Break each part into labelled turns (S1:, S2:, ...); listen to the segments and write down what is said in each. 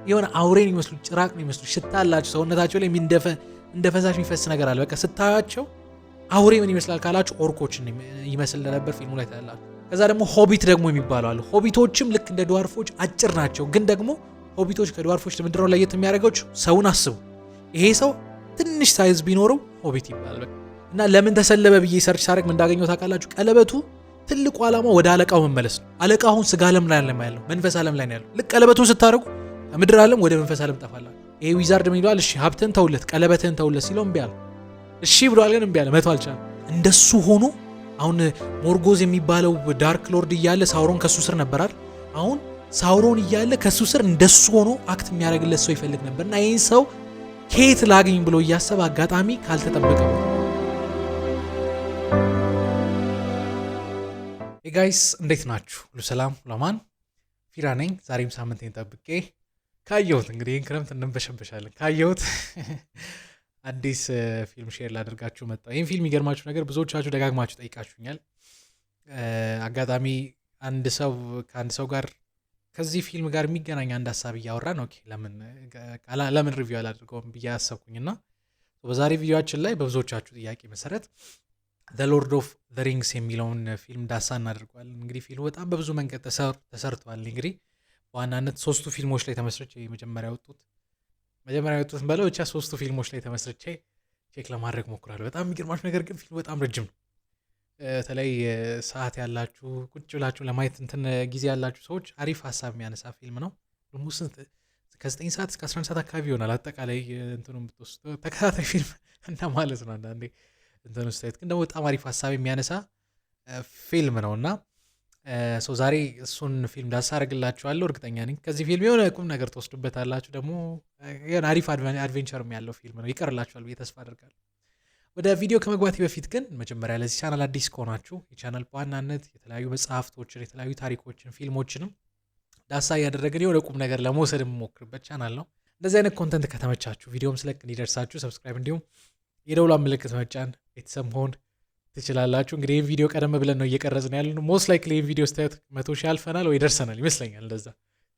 S1: የሆነ አውሬን ይመስሉ ጭራቅ ነው ይመስሉ ሽታ አላቸው ሰውነታቸው ላይ እንደ ፈሳሽ የሚፈስ ነገር አለ። በቃ ስታያቸው አውሬ ምን ይመስላል ካላችሁ ኦርኮችን ይመስል ነበር ፊልሙ ላይ ታያላችሁ። ከዛ ደግሞ ሆቢት ደግሞ የሚባለው አለ። ሆቢቶችም ልክ እንደ ድዋርፎች አጭር ናቸው። ግን ደግሞ ሆቢቶች ከድዋርፎች ምንድነው ለየት የሚያደርጋቸው? ሰውን አስቡ። ይሄ ሰው ትንሽ ሳይዝ ቢኖረው ሆቢት ይባላል። እና ለምን ተሰለበ ብዬ ሰርች ሳደርግ ምን እንዳገኘው ታውቃላችሁ? ቀለበቱ ትልቁ ዓላማው ወደ አለቃው መመለስ ነው። አለቃው አሁን ስጋ ዓለም ላይ ያለው መንፈስ ዓለም ላይ ነው ያለው። ልክ ቀለበቱን ስታደርጉ ከምድር ዓለም ወደ መንፈስ ዓለም ጠፋላችሁ። ይሄ ዊዛርድ ምን ይለዋል? እሺ ሀብትን ተውለት ቀለበትን ተውለት ሲለው እምቢ አለ። እሺ ብሏል፣ ግን እምቢ አለ፣ መተው አልቻለም። እንደሱ ሆኖ አሁን ሞርጎዝ የሚባለው ዳርክ ሎርድ እያለ ሳውሮን ከሱ ስር ነበራል። አሁን ሳውሮን እያለ ከሱ ስር እንደሱ ሆኖ አክት የሚያደርግለት ሰው ይፈልግ ነበርና ይህን ሰው ከየት ላገኝ ብሎ እያሰበ አጋጣሚ ካልተጠበቀ ጋይስ እንዴት ናችሁ? ሁሉ ሰላም ለማን ፊራ ነኝ። ዛሬም ሳምንቴን ጠብቄ ካየሁት እንግዲህ ይህን ክረምት እንበሸበሻለን ካየሁት አዲስ ፊልም ሼር ላደርጋችሁ መጣሁ። ይህን ፊልም የሚገርማችሁ ነገር ብዙዎቻችሁ ደጋግማችሁ ጠይቃችሁኛል። አጋጣሚ ከአንድ ሰው ጋር ከዚህ ፊልም ጋር የሚገናኝ አንድ ሀሳብ እያወራን ለምን ሪቪው አላደርገውም ብዬ አሰብኩኝና በዛሬ ቪዲዮችን ላይ በብዙዎቻችሁ ጥያቄ መሰረት The Lord of the Rings የሚለውን ፊልም ዳሳ እናደርገዋለን። እንግዲህ ፊልሙ በጣም በብዙ መንገድ ተሰርቷል። እንግዲህ በዋናነት ሶስቱ ፊልሞች ላይ ተመስርቼ መጀመሪያ የወጡት በለው ብቻ ሶስቱ ፊልሞች ላይ ተመስርቼ ቼክ ለማድረግ ሞክራለሁ። በጣም የሚገርማችሁ ነገር ግን ፊልሙ በጣም ረጅም ነው። በተለይ ሰዓት ያላችሁ ቁጭ ብላችሁ ለማየት ጊዜ ያላችሁ ሰዎች አሪፍ ሀሳብ የሚያነሳ ፊልም ነው። ከ9 ሰዓት እስከ 11 ሰዓት አካባቢ ይሆናል አጠቃላይ እንትኑን ብትወስዱ ተከታታይ ፊልም እንደማለት ነው። አንዳንዴ እንትኑ ስታይት ግን ደግሞ በጣም አሪፍ ሀሳብ የሚያነሳ ፊልም ነው እና ዛሬ እሱን ፊልም ዳሳ አደርግላችኋለሁ። እርግጠኛ ነኝ ከዚህ ፊልም የሆነ ቁም ነገር ትወስዱበታላችሁ። ደግሞ የሆነ አሪፍ አድቬንቸርም ያለው ፊልም ነው፣ ይቀርላችኋል ብዬ ተስፋ አደርጋለሁ። ወደ ቪዲዮ ከመግባቴ በፊት ግን መጀመሪያ ለዚህ ቻናል አዲስ ከሆናችሁ የቻናል በዋናነት የተለያዩ መጽሐፍቶችን፣ የተለያዩ ታሪኮችን፣ ፊልሞችንም ዳሳ እያደረግን የሆነ ቁም ነገር ለመውሰድ የምሞክርበት ቻናል ነው። እንደዚህ አይነት ኮንተንት ከተመቻችሁ ቪዲዮም ስለቅ እንዲደርሳችሁ ሰብስክራይብ እንዲሁም የደውሏን ምልክት መጫን ቤተሰብ መሆን ትችላላችሁ። እንግዲህ ይህን ቪዲዮ ቀደም ብለን ነው እየቀረጽን ያለነው። ሞስት ላይክሊ ይህን ቪዲዮ ስታዩት 100,000 አልፈናል ወይ ደርሰናል ይመስለኛል። እንደዛ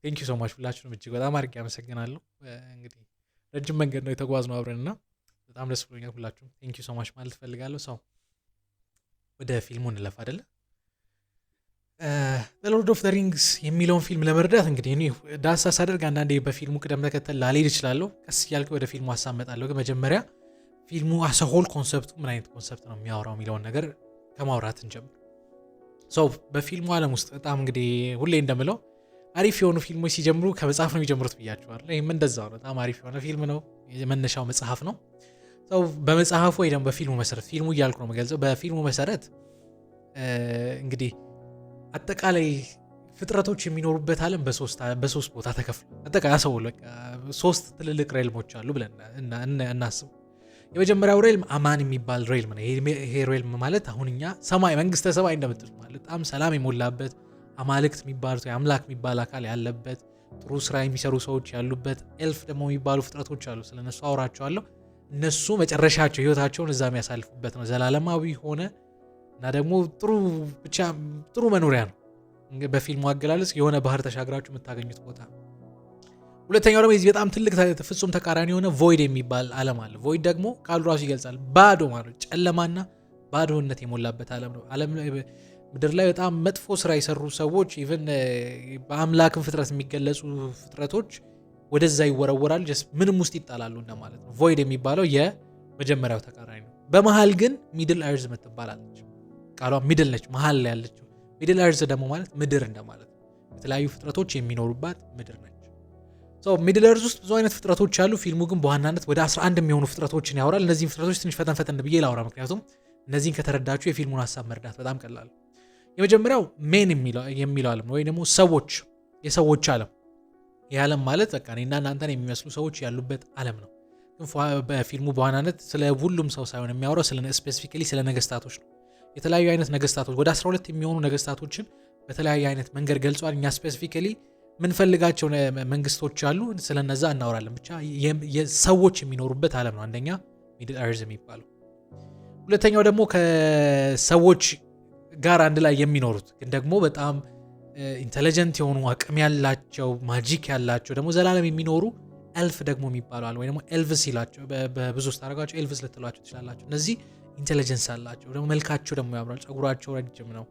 S1: ቴንኪዩ ሶ ማች ሁላችሁንም እጅግ በጣም አድርጌ አመሰግናለሁ። እንግዲህ ረጅም መንገድ ነው የተጓዝነው አብረን እና በጣም ደስ ብሎኛል። ሁላችሁም ቴንኪዩ ሶ ማች ማለት ፈልጋለሁ። ወደ ፊልሙ እንለፍ አይደለ? The Lord of the Rings የሚለውን ፊልም ለመረዳት እንግዲህ እኔ ዳሳ ሳደርግ አንዳንዴ በፊልሙ ቅደም ተከተል ላልሄድ እችላለሁ። ቀስ እያልኩ ወደ ፊልሙ አሳመጣለሁ። ግን መጀመሪያ ፊልሙ አሰሆል ኮንሰፕቱ ምን አይነት ኮንሰፕት ነው የሚያወራው የሚለውን ነገር ከማውራት እንጀምር። በፊልሙ ዓለም ውስጥ በጣም እንግዲህ ሁሌ እንደምለው አሪፍ የሆኑ ፊልሞች ሲጀምሩ ከመጽሐፍ ነው የሚጀምሩት ብያቸዋለሁ። ይህም እንደዛው ነው። በጣም አሪፍ የሆነ ፊልም ነው። የመነሻው መጽሐፍ ነው። በመጽሐፉ ወይ ደግሞ በፊልሙ መሰረት ፊልሙ እያልኩ ነው የምገልጸው። በፊልሙ መሰረት እንግዲህ አጠቃላይ ፍጥረቶች የሚኖሩበት ዓለም በሶስት ቦታ ተከፍሎ አጠቃላይ ሰው ሶስት ትልልቅ ሬልሞች አሉ ብለን እናስብ። የመጀመሪያው ሬልም አማን የሚባል ሬልም ነው። ይሄ ሬልም ማለት አሁን እኛ ሰማይ መንግስተ ሰማይ እንደምትሉት ማለት በጣም ሰላም የሞላበት አማልክት የሚባሉት አምላክ የሚባል አካል ያለበት ጥሩ ስራ የሚሰሩ ሰዎች ያሉበት ኤልፍ ደግሞ የሚባሉ ፍጥረቶች አሉ። ስለነሱ አወራቸዋለሁ። እነሱ መጨረሻቸው ህይወታቸውን እዛ የሚያሳልፉበት ነው። ዘላለማዊ ሆነ እና ደግሞ ጥሩ መኖሪያ ነው። በፊልሙ አገላለጽ የሆነ ባህር ተሻግራችሁ የምታገኙት ቦታ። ሁለተኛው ደግሞ በጣም ትልቅ ፍጹም ተቃራኒ የሆነ ቮይድ የሚባል ዓለም አለ። ቮይድ ደግሞ ቃሉ ራሱ ይገልጻል። ባዶ ማለት ጨለማና ባዶነት የሞላበት ዓለም ነው። ምድር ላይ በጣም መጥፎ ስራ የሰሩ ሰዎች ኢቭን በአምላክም ፍጥረት የሚገለጹ ፍጥረቶች ወደዛ ይወረወራል። ምንም ውስጥ ይጣላሉ እንደማለት ነው። ቮይድ የሚባለው የመጀመሪያው ተቃራኒ ነው። በመሃል ግን ሚድል አርዝ ምትባላለች። ቃሏ ሚድል ነች፣ መሃል ላይ ያለችው። ሚድል አርዝ ደግሞ ማለት ምድር እንደማለት ነው። የተለያዩ ፍጥረቶች የሚኖሩባት ምድር ነች። ሚድል አርዝ ውስጥ ብዙ አይነት ፍጥረቶች አሉ። ፊልሙ ግን በዋናነት ወደ 11 የሚሆኑ ፍጥረቶችን ያወራል። እነዚህን ፍጥረቶች ትንሽ ፈተን ብዬ ላውራ፣ ምክንያቱም እነዚህን ከተረዳችሁ የፊልሙን ሀሳብ መርዳት በጣም ቀላል። የመጀመሪያው ሜን የሚለው ዓለም ነው፣ ወይ ደግሞ የሰዎች ዓለም። ይህ ዓለም ማለት በቃ እኔና እናንተን የሚመስሉ ሰዎች ያሉበት ዓለም ነው። ግን በፊልሙ በዋናነት ስለ ሁሉም ሰው ሳይሆን የሚያወራው ስፔሲፊካሊ ስለ ነገስታቶች ነው። የተለያዩ አይነት ነገስታቶች ወደ 12 የሚሆኑ ነገስታቶችን በተለያየ አይነት መንገድ ገልጿል። እኛ ስፔሲፊካሊ ምንፈልጋቸው መንግስቶች አሉ፣ ስለነዛ እናወራለን። ብቻ የሰዎች የሚኖሩበት ዓለም ነው አንደኛ ሚድል አርዝ የሚባለው። ሁለተኛው ደግሞ ከሰዎች ጋር አንድ ላይ የሚኖሩት ግን ደግሞ በጣም ኢንተለጀንት የሆኑ አቅም ያላቸው ማጂክ ያላቸው ደግሞ ዘላለም የሚኖሩ ኤልፍ ደግሞ የሚባሉ ወይ ደግሞ ኤልቭስ ይላቸው በብዙ ውስጥ አደረጋቸው ኤልቭስ ልትሏቸው ትችላላችሁ። እነዚህ ኢንተለጀንስ አላቸው ደግሞ መልካቸው ደግሞ ያምራል፣ ጸጉራቸው ረጅም ነው፣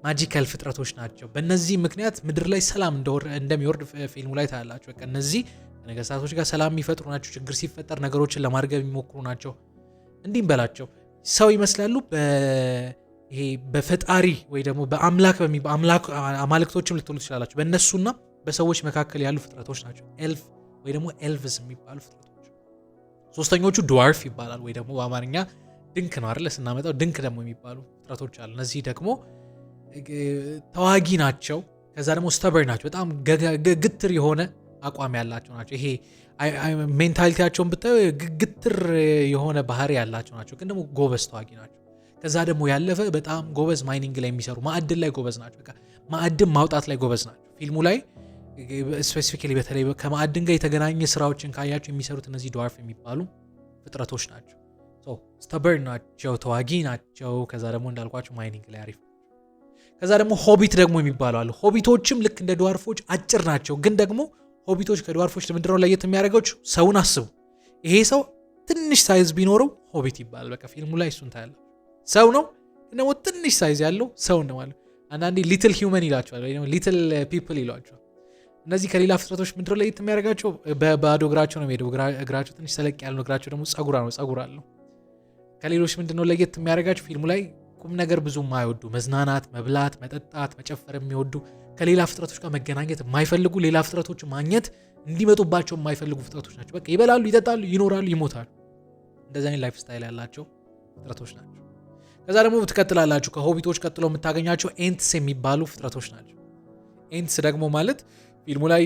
S1: ማጂካል ፍጥረቶች ናቸው። በእነዚህ ምክንያት ምድር ላይ ሰላም እንደሚወርድ ፊልሙ ላይ ታያላችሁ። በቃ እነዚህ ከነገስታቶች ጋር ሰላም የሚፈጥሩ ናቸው። ችግር ሲፈጠር ነገሮችን ለማርገብ የሚሞክሩ ናቸው። እንዲህም በላቸው ሰው ይመስላሉ ይሄ በፈጣሪ ወይ ደግሞ በአምላክ አማልክቶችም ልትሉ ትችላላችሁ። በእነሱና በሰዎች መካከል ያሉ ፍጥረቶች ናቸው ኤልፍ ወይ ደግሞ ኤልቭስ የሚባሉ ፍጥረቶች። ሶስተኞቹ ድዋርፍ ይባላል ወይ ደግሞ በአማርኛ ድንክ ነው አይደል? ስናመጣው ድንክ ደግሞ የሚባሉ ፍጥረቶች አሉ። እነዚህ ደግሞ ተዋጊ ናቸው። ከዛ ደግሞ ስተበር ናቸው። በጣም ግትር የሆነ አቋም ያላቸው ናቸው። ይሄ ሜንታሊቲያቸውን ብታዩ ግትር የሆነ ባህሪ ያላቸው ናቸው፣ ግን ደግሞ ጎበዝ ተዋጊ ናቸው። ከዛ ደግሞ ያለፈ በጣም ጎበዝ ማይኒንግ ላይ የሚሰሩ ማዕድን ላይ ጎበዝ ናቸው። በቃ ማዕድን ማውጣት ላይ ጎበዝ ናቸው። ፊልሙ ላይ ስፔሲፊካሊ በተለይ ከማዕድን ጋር የተገናኘ ስራዎችን ካያቸው የሚሰሩት እነዚህ ድዋርፍ የሚባሉ ፍጥረቶች ናቸው። ስተበር ናቸው፣ ተዋጊ ናቸው። ከዛ ደግሞ እንዳልኳቸው ማይኒንግ ላይ አሪፍ። ከዛ ደግሞ ሆቢት ደግሞ የሚባሉ አሉ። ሆቢቶችም ልክ እንደ ድዋርፎች አጭር ናቸው፣ ግን ደግሞ ሆቢቶች ከድዋርፎች ለምንድነው ለየት የሚያደርገው? ሰውን አስቡ። ይሄ ሰው ትንሽ ሳይዝ ቢኖረው ሆቢት ይባላል። በቃ ፊልሙ ላይ እሱን ታያለ። ሰው ነው ግን ደግሞ ትንሽ ሳይዝ ያለው ሰው ነው ማለት። አንዳንዴ ሊትል ሂውመን ይላቸዋል ወይ ደግሞ ሊትል ፒፕል ይሏቸዋል። እነዚህ ከሌላ ፍጥረቶች ምንድነው ለየት የሚያደርጋቸው? በባዶ እግራቸው ነው የሚሄደው። እግራቸው ትንሽ ሰለቅ ያለ ነው። እግራቸው ደግሞ ጸጉር አለው። ከሌሎች ምንድነው ለየት የሚያደርጋቸው? ፊልሙ ላይ ቁም ነገር ብዙ የማይወዱ መዝናናት፣ መብላት፣ መጠጣት፣ መጨፈር የሚወዱ ከሌላ ፍጥረቶች ጋር መገናኘት የማይፈልጉ ሌላ ፍጥረቶች ማግኘት እንዲመጡባቸው የማይፈልጉ ፍጥረቶች ናቸው። በቃ ይበላሉ፣ ይጠጣሉ፣ ይኖራሉ፣ ይሞታሉ። እንደዚህ አይነት ላይፍ ስታይል ያላቸው ፍጥረቶች ናቸው። ከዛ ደግሞ ትቀጥላላችሁ። ከሆቢቶች ቀጥሎ የምታገኛቸው ኤንትስ የሚባሉ ፍጥረቶች ናቸው። ኤንትስ ደግሞ ማለት ፊልሙ ላይ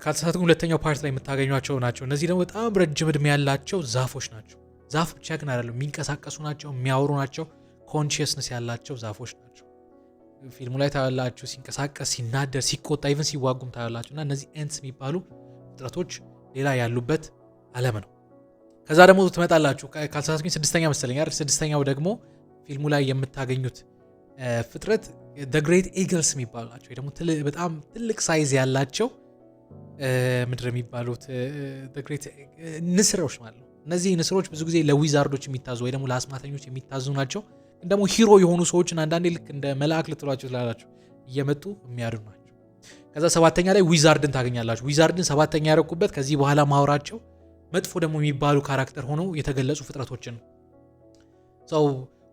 S1: ካልተሳሳትኩ ሁለተኛው ፓርት ላይ የምታገኟቸው ናቸው። እነዚህ ደግሞ በጣም ረጅም ዕድሜ ያላቸው ዛፎች ናቸው። ዛፍ ብቻ ግን አይደለም፣ የሚንቀሳቀሱ ናቸው፣ የሚያወሩ ናቸው፣ ኮንሽየስነስ ያላቸው ዛፎች ናቸው። ፊልሙ ላይ ታያላችሁ ሲንቀሳቀስ፣ ሲናደር፣ ሲቆጣ፣ ኢቨን ሲዋጉም ታያላችሁ። እና እነዚህ ኤንትስ የሚባሉ ፍጥረቶች ሌላ ያሉበት ዓለም ነው። ከዛ ደግሞ ትመጣላችሁ ካልተሳሳትኩኝ ስድስተኛ መሰለኝ አይደል? ስድስተኛው ደግሞ ፊልሙ ላይ የምታገኙት ፍጥረት the great eagles የሚባሉ ናቸው። ወይ ደግሞ በጣም ትልቅ ሳይዝ ያላቸው ምድር የሚባሉት the great ንስሮች ማለት ነው። እነዚህ ንስሮች ብዙ ጊዜ ለዊዛርዶች የሚታዙ ወይ ደግሞ ለአስማተኞች የሚታዙ ናቸው። ደግሞ ሂሮ የሆኑ ሰዎችን አንዳንዴ ልክ እንደ መልአክ ልትሏቸው ትላላችሁ እየመጡ የሚያድኑ ናቸው። ከዛ ሰባተኛ ላይ ዊዛርድን ታገኛላችሁ። ዊዛርድን ሰባተኛ ያረኩበት ከዚህ በኋላ ማውራቸው መጥፎ ደግሞ የሚባሉ ካራክተር ሆነው የተገለጹ ፍጥረቶችን ነው።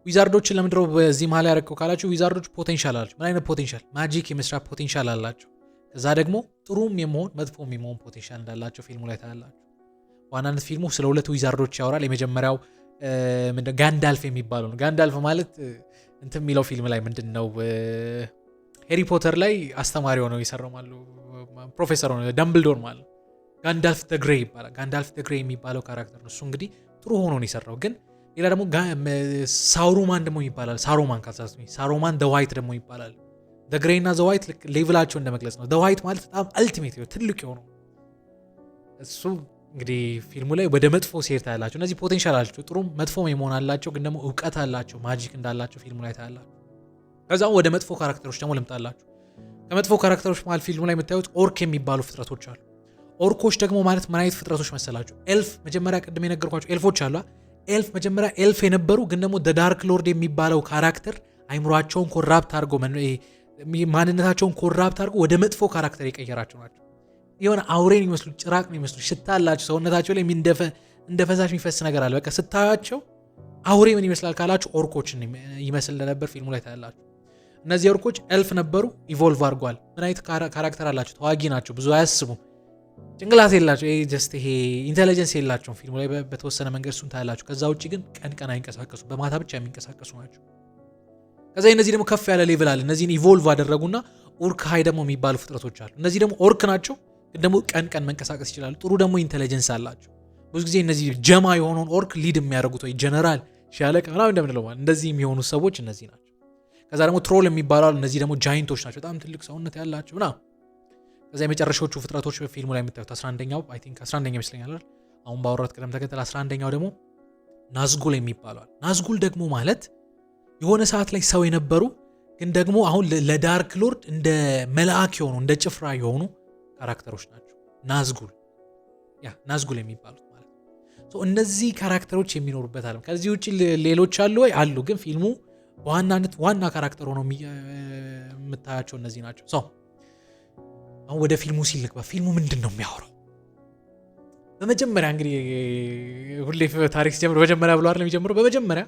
S1: ዊዛርዶችን ለምንድነው በዚህ መሀል ያረከው ካላችሁ፣ ዊዛርዶች ፖቴንሻል አላቸው። ምን አይነት ፖቴንሻል? ማጂክ የመስራት ፖቴንሻል አላቸው። ከዛ ደግሞ ጥሩም የመሆን መጥፎም የመሆን ፖቴንሻል እንዳላቸው ፊልሙ ላይ ታያላችሁ። በዋናነት ፊልሙ ስለ ሁለት ዊዛርዶች ያወራል። የመጀመሪያው ጋንዳልፍ የሚባለው ነው። ጋንዳልፍ ማለት እንትን የሚለው ፊልም ላይ ምንድነው ሄሪ ፖተር ላይ አስተማሪ ሆነው የሰራው ማለት ፕሮፌሰር ሆነው ደምብልዶር ማለት ጋንዳልፍ ደ ግሬይ ይባላል። ጋንዳልፍ ደ ግሬይ የሚባለው ካራክተር ነው። እሱ እንግዲህ ጥሩ ሆኖ ነው የሰራው። ግን ሌላ ደግሞ ሳሩማን ደግሞ ይባላል። ሳሩማን ካልተሳሳትኩኝ ሳሩማን ደ ዋይት ደግሞ ይባላል። ደ ግሬይ እና ደ ዋይት ሌቭላቸው እንደመግለጽ ነው። ደ ዋይት ማለት በጣም አልቲሜት ትልቅ የሆነው እሱ እንግዲህ ፊልሙ ላይ ወደ መጥፎ ሴር ታያላቸው። እነዚህ ፖቴንሻል አላቸው፣ ጥሩም መጥፎም የመሆን አላቸው። ግን ደግሞ እውቀት አላቸው፣ ማጂክ እንዳላቸው ፊልሙ ላይ ታያላችሁ። ከዛም ወደ መጥፎ ካራክተሮች ደግሞ ልምጣላችሁ። ከመጥፎ ካራክተሮች ማለት ፊልሙ ላይ የምታዩት ኦርክ የሚባሉ ፍጥረቶች አሉ። ኦርኮች ደግሞ ማለት ምን አይነት ፍጥረቶች መሰላችሁ? ኤልፍ መጀመሪያ ቅድም የነገርኳቸው ኤልፎች አሉ። ኤልፍ መጀመሪያ ኤልፍ የነበሩ ግን ደግሞ ዳርክ ሎርድ የሚባለው ካራክተር አይምሯቸውን ኮራፕት አድርጎ ማንነታቸውን ኮራፕት አድርጎ ወደ መጥፎ ካራክተር የቀየራቸው ናቸው። የሆነ አውሬን የሚመስሉ ጭራቅ ነው የሚመስሉ ሽታ አላቸው። ሰውነታቸው ላይ እንደ ፈሳሽ የሚፈስ ነገር አለ። በቃ ስታያቸው አውሬ ምን ይመስላል ካላችሁ ኦርኮችን ይመስል እንደነበር ፊልሙ ላይ ታያላችሁ። እነዚህ ኦርኮች ኤልፍ ነበሩ፣ ኢቮልቭ አድርጓል። ምን አይነት ካራክተር አላቸው? ተዋጊ ናቸው፣ ብዙ አያስቡም፣ ጭንቅላት የላቸው፣ ይሄ ኢንቴሊጀንስ የላቸውም። ፊልሙ ላይ በተወሰነ መንገድ እሱን ታያላችሁ። ከዛ ውጭ ግን ቀን አይንቀሳቀሱ፣ በማታ ብቻ የሚንቀሳቀሱ ናቸው። ከዛ እነዚህ ደግሞ ከፍ ያለ ሌቭል አለ። እነዚህን ኢቮልቭ አደረጉና ኦርክ ሃይ ደግሞ የሚባሉ ፍጥረቶች አሉ። እነዚህ ደግሞ ኦርክ ናቸው ግን ደግሞ ቀን መንቀሳቀስ ይችላሉ። ጥሩ ደግሞ ኢንቴሊጀንስ አላቸው። ብዙ ጊዜ እነዚህ ጀማ የሆነውን ኦርክ ሊድ የሚያደርጉት ወይ ጀነራል ሻለቃ ምናምን እንደምንለው ማለት እንደዚህ የሚሆኑ ሰዎች እነዚህ ናቸው። ከዛ ደግሞ ትሮል የሚባሉ አሉ። እነዚህ ደግሞ ጃይንቶች ናቸው፣ በጣም ትልቅ ሰውነት ያላቸው ና። ከዛ የመጨረሻዎቹ ፍጥረቶች ፊልሙ ላይ የምታዩት 11ኛው አይ ቲንክ 11ኛ ይመስለኛል አሁን ባወራት ቅደም ተከተል 11ኛው ደግሞ ናዝጉል የሚባሉ አሉ። ናዝጉል ደግሞ ማለት የሆነ ሰዓት ላይ ሰው የነበሩ ግን ደግሞ አሁን ለዳርክ ሎርድ እንደ መልአክ የሆኑ እንደ ጭፍራ የሆኑ ካራክተሮች ናቸው። ናዝጉል የሚባሉት ማለት ነው። እነዚህ ካራክተሮች የሚኖሩበት ዓለም። ከዚህ ውጭ ሌሎች አሉ ወይ? አሉ። ግን ፊልሙ በዋናነት ዋና ካራክተር ሆነው የምታያቸው እነዚህ ናቸው። አሁን ወደ ፊልሙ ሲልግባ ፊልሙ ምንድን ነው የሚያወራው? በመጀመሪያ እንግዲህ ሁሌ ታሪክ ሲጀምር በመጀመሪያ ብሎ አይደለም የሚጀምረው። በመጀመሪያ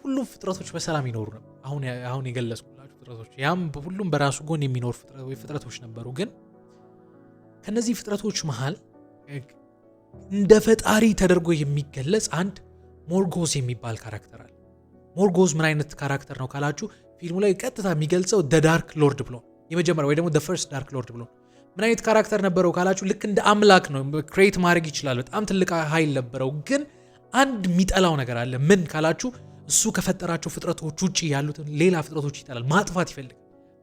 S1: ሁሉም ፍጥረቶች በሰላም ይኖሩ ነበር። አሁን የገለጽኩላችሁ ፍጥረቶች ያም ሁሉም በራሱ ጎን የሚኖሩ ፍጥረቶች ነበሩ። ግን ከነዚህ ፍጥረቶች መሃል እንደ ፈጣሪ ተደርጎ የሚገለጽ አንድ ሞርጎዝ የሚባል ካራክተር አለ። ሞርጎዝ ምን አይነት ካራክተር ነው ካላችሁ ፊልሙ ላይ ቀጥታ የሚገልጸው ዳርክ ሎርድ ብሎ የመጀመሪያ ወይ ደግሞ ፈርስት ዳርክ ሎርድ ብሎ ምን አይነት ካራክተር ነበረው ካላችሁ ልክ እንደ አምላክ ነው። ክሬት ማድረግ ይችላል። በጣም ትልቅ ኃይል ነበረው። ግን አንድ የሚጠላው ነገር አለ። ምን ካላችሁ እሱ ከፈጠራቸው ፍጥረቶች ውጪ ያሉትን ሌላ ፍጥረቶች ይጠላል። ማጥፋት ይፈልግ።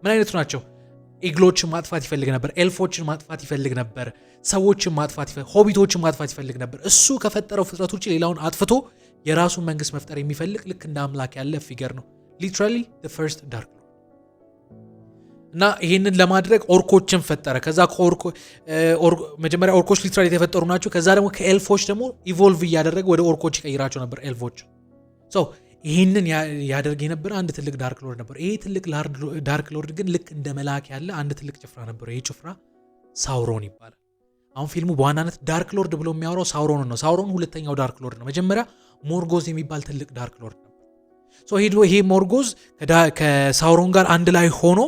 S1: ምን አይነቱ ናቸው? ኤግሎችን ማጥፋት ይፈልግ ነበር። ኤልፎችን ማጥፋት ይፈልግ ነበር። ሰዎችን ማጥፋት ሆቢቶችን ማጥፋት ይፈልግ ነበር። እሱ ከፈጠረው ፍጥረት ውጪ ሌላውን አጥፍቶ የራሱን መንግስት መፍጠር የሚፈልግ ልክ እንደ አምላክ ያለ ፊገር ነው። ሊትራሊ ፈርስት ዳርክ እና ይሄንን ለማድረግ ኦርኮችን ፈጠረ። ከዛ መጀመሪያ ኦርኮች ሊትራሊ የተፈጠሩ ናቸው። ከዛ ደግሞ ከኤልፎች ደግሞ ኢቮልቭ እያደረገ ወደ ኦርኮች ይቀይራቸው ነበር ኤልፎች። ይህንን ያደርግ የነበረ አንድ ትልቅ ዳርክ ሎርድ ነበር። ይሄ ትልቅ ዳርክ ሎርድ ግን ልክ እንደ መልአክ ያለ አንድ ትልቅ ጭፍራ ነበር። ይሄ ጭፍራ ሳውሮን ይባላል። አሁን ፊልሙ በዋናነት ዳርክ ሎርድ ብሎ የሚያወራው ሳውሮን ነው። ሳውሮን ሁለተኛው ዳርክ ሎርድ ነው። መጀመሪያ ሞርጎዝ የሚባል ትልቅ ዳርክ ሎርድ ነበር። ይሄ ሞርጎዝ ከሳውሮን ጋር አንድ ላይ ሆኖ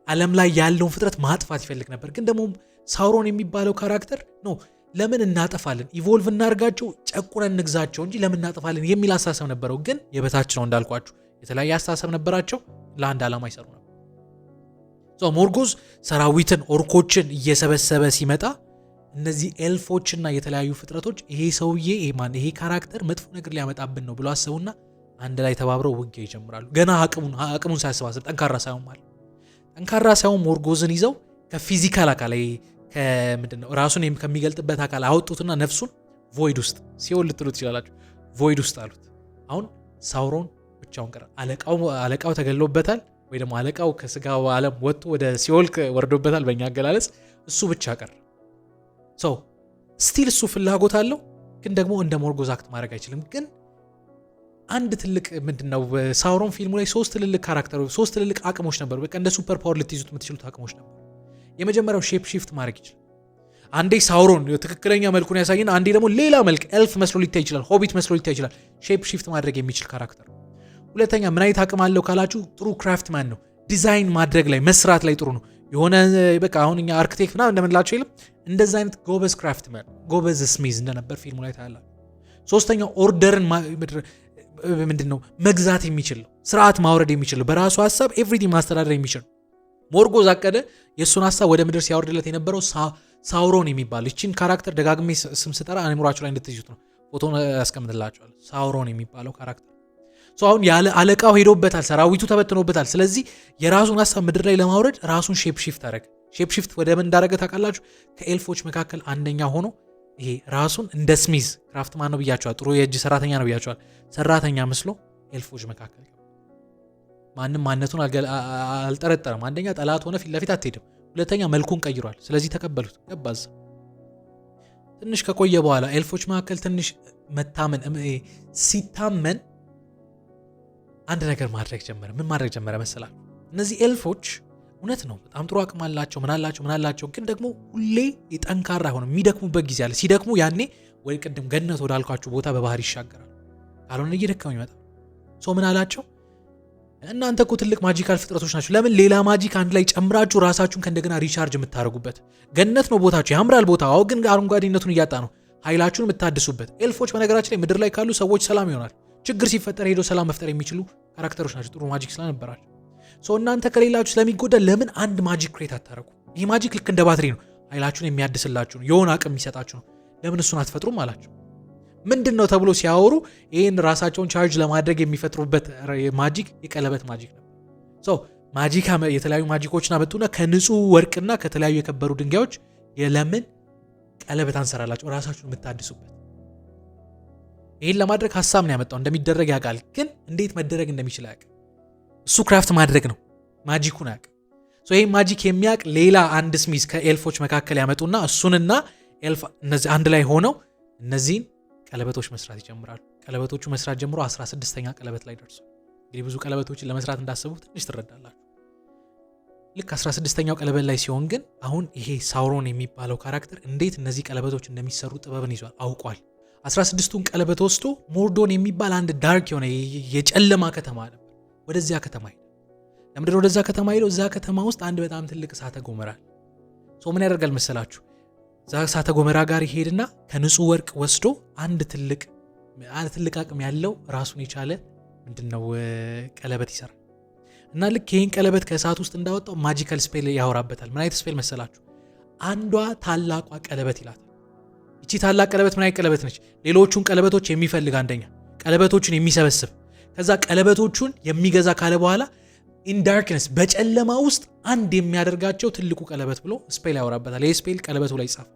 S1: ዓለም ላይ ያለውን ፍጥረት ማጥፋት ይፈልግ ነበር። ግን ደግሞ ሳውሮን የሚባለው ካራክተር ነው ለምን እናጠፋለን፣ ኢቮልቭ እናርጋቸው፣ ጨቁነን እንግዛቸው እንጂ ለምን እናጠፋለን የሚል አስተሳሰብ ነበረው። ግን የበታች ነው እንዳልኳችሁ፣ የተለያየ አስተሳሰብ ነበራቸው፣ ለአንድ ዓላማ ይሰሩ ነበር። ሞርጎዝ ሰራዊትን ኦርኮችን እየሰበሰበ ሲመጣ እነዚህ ኤልፎችና የተለያዩ ፍጥረቶች ይሄ ሰውዬ ይሄ ካራክተር መጥፎ ነገር ሊያመጣብን ነው ብሎ አሰቡና አንድ ላይ ተባብረው ውጊያ ይጀምራሉ። ገና አቅሙን ሳያሰባስብ ጠንካራ ሳይሆን ሞርጎዝን ይዘው ከፊዚካል አካል ከምንድነው ራሱን ከሚገልጥበት አካል አወጡትና ነፍሱን ቮይድ ውስጥ ሲኦል ልትሉ ትችላላችሁ፣ ቮይድ ውስጥ አሉት። አሁን ሳውሮን ብቻውን ቀረ። አለቃው ተገሎበታል፣ ወይ ደግሞ አለቃው ከስጋው ዓለም ወጥቶ ወደ ሲኦል ወርዶበታል በእኛ አገላለጽ። እሱ ብቻ ቀረ። ስቲል እሱ ፍላጎት አለው፣ ግን ደግሞ እንደ ሞርጎዝ አክት ማድረግ አይችልም። ግን አንድ ትልቅ ምንድነው ሳውሮን ፊልሙ ላይ ሶስት ትልልቅ አቅሞች ነበሩ። በቃ እንደ ሱፐር ፓወር ልትይዙት የምትችሉት አቅሞች ነበሩ። የመጀመሪያው ሼፕ ሺፍት ማድረግ ይችላል። አንዴ ሳውሮን ትክክለኛ መልኩን ያሳየን፣ አንዴ ደግሞ ሌላ መልክ ኤልፍ መስሎ ሊታይ ይችላል፣ ሆቢት መስሎ ሊታይ ይችላል። ሼፕ ሺፍት ማድረግ የሚችል ካራክተር። ሁለተኛ ምን አይነት አቅም አለው ካላችሁ ጥሩ ክራፍትማን ነው። ዲዛይን ማድረግ ላይ መስራት ላይ ጥሩ ነው። የሆነ በቃ አሁን እኛ አርክቴክት ምናምን እንደምንላቸው የለም፣ እንደዛ አይነት ጎበዝ ክራፍትማን ጎበዝ ስሚዝ እንደነበር ፊልሙ ላይ ታያላችሁ። ሶስተኛው ኦርደርን ምንድነው መግዛት የሚችል ነው። ስርዓት ማውረድ የሚችል ነው። በራሱ ሀሳብ ኤቭሪቲንግ ማስተዳደር የሚችል ነው። ሞርጎዝ አቀደ የእሱን ሀሳብ ወደ ምድር ሲያወርድለት የነበረው ሳውሮን የሚባል ይችን ካራክተር ደጋግሜ ስም ስጠራ አእምሯችሁ ላይ እንድትይዙት ነው። ፎቶን ያስቀምጥላችኋል። ሳውሮን የሚባለው ካራክተር አሁን ያለ አለቃው ሄዶበታል፣ ሰራዊቱ ተበትኖበታል። ስለዚህ የራሱን ሀሳብ ምድር ላይ ለማውረድ ራሱን ሼፕ ሺፍት አደረገ። ሼፕ ሺፍት ወደ ምን እንዳደረገ ታውቃላችሁ? ከኤልፎች መካከል አንደኛ ሆኖ ይሄ ራሱን እንደ ስሚዝ ክራፍትማን ነው ብያቸዋል። ጥሩ የእጅ ሰራተኛ ነው ብያቸዋል። ሰራተኛ መስሎ ኤልፎች መካከል ማንም ማንነቱን አልጠረጠረም። አንደኛ ጠላት ሆነ ፊት ለፊት አትሄድም። ሁለተኛ መልኩን ቀይሯል። ስለዚህ ተቀበሉት። ገባዝ ትንሽ ከቆየ በኋላ ኤልፎች መካከል ትንሽ መታመን ሲታመን አንድ ነገር ማድረግ ጀመረ። ምን ማድረግ ጀመረ መሰላችሁ? እነዚህ ኤልፎች እውነት ነው በጣም ጥሩ አቅም አላቸው፣ ምን አላቸው፣ ግን ደግሞ ሁሌ የጠንካራ ሆነ የሚደክሙበት ጊዜ አለ። ሲደክሙ ያኔ ወይ ቅድም ገነት ወዳልኳችሁ ቦታ በባህር ይሻገራል። ካልሆነ እየደከሙ ይመጣል። ምን አላቸው? እናንተ እኮ ትልቅ ማጂካል ፍጥረቶች ናቸው። ለምን ሌላ ማጂክ አንድ ላይ ጨምራችሁ ራሳችሁን ከእንደገና ሪቻርጅ የምታደርጉበት ገነት ነው ቦታችሁ፣ ያምራል ቦታው፣ ግን አረንጓዴነቱን እያጣ ነው። ኃይላችሁን የምታድሱበት። ኤልፎች በነገራችን ላይ ምድር ላይ ካሉ ሰዎች ሰላም ይሆናል። ችግር ሲፈጠር ሄዶ ሰላም መፍጠር የሚችሉ ካራክተሮች ናቸው። ጥሩ ማጂክ ስለነበራቸው እናንተ ከሌላችሁ ስለሚጎዳ ለምን አንድ ማጂክ ክሬት አታረጉ? ይህ ማጂክ ልክ እንደ ባትሪ ነው። ኃይላችሁን የሚያድስላችሁ ነው፣ የሆነ አቅም የሚሰጣችሁ ነው። ለምን እሱን አትፈጥሩም አላቸው። ምንድን ነው ተብሎ ሲያወሩ ይህን ራሳቸውን ቻርጅ ለማድረግ የሚፈጥሩበት ማጂክ የቀለበት ማጂክ ነው። ማጂክ የተለያዩ ማጂኮችን አመጡና ከንጹህ ወርቅና ከተለያዩ የከበሩ ድንጋዮች የለምን ቀለበት አንሰራላቸው ራሳችሁን የምታድሱበት። ይህን ለማድረግ ሀሳብ ነው ያመጣው። እንደሚደረግ ያውቃል፣ ግን እንዴት መደረግ እንደሚችል ያውቃል። እሱ ክራፍት ማድረግ ነው። ማጂኩን አያውቅም። ይሄ ማጂክ የሚያውቅ ሌላ አንድ ስሚዝ ከኤልፎች መካከል ያመጡና እሱንና ኤልፍ እነዚህ አንድ ላይ ሆነው እነዚህን ቀለበቶች መስራት ይጀምራሉ። ቀለበቶቹ መስራት ጀምሮ 16ኛ ቀለበት ላይ ደርሱ። እንግዲህ ብዙ ቀለበቶችን ለመስራት እንዳሰቡ ትንሽ ትረዳላችሁ። ልክ 16ኛው ቀለበት ላይ ሲሆን ግን አሁን ይሄ ሳውሮን የሚባለው ካራክተር እንዴት እነዚህ ቀለበቶች እንደሚሰሩ ጥበብን ይዟል፣ አውቋል። 16ቱን ቀለበት ወስዶ ሞርዶን የሚባል አንድ ዳርክ የሆነ የጨለማ ከተማ ነበር። ወደዚያ ከተማ ሄደ። ለምንድነው ወደዛ ከተማ ሄደው? እዛ ከተማ ውስጥ አንድ በጣም ትልቅ እሳተ ገሞራ አለ። ምን ያደርጋል መሰላችሁ? እዛ እሳተ ገሞራ ጋር ይሄድና ከንጹህ ወርቅ ወስዶ አንድ ትልቅ አቅም ያለው ራሱን የቻለ ምንድነው ቀለበት ይሰራል። እና ልክ ይህን ቀለበት ከእሳት ውስጥ እንዳወጣው ማጂካል ስፔል ያወራበታል። ምን አይነት ስፔል መሰላችሁ? አንዷ ታላቋ ቀለበት ይላታል። እቺ ታላቅ ቀለበት ምን አይነት ቀለበት ነች? ሌሎቹን ቀለበቶች የሚፈልግ አንደኛ ቀለበቶቹን የሚሰበስብ ከዛ ቀለበቶቹን የሚገዛ ካለ በኋላ ኢን ዳርክነስ በጨለማ ውስጥ አንድ የሚያደርጋቸው ትልቁ ቀለበት ብሎ ስፔል ያወራበታል። ይህ ስፔል ቀለበቱ ላይ ይጻፍ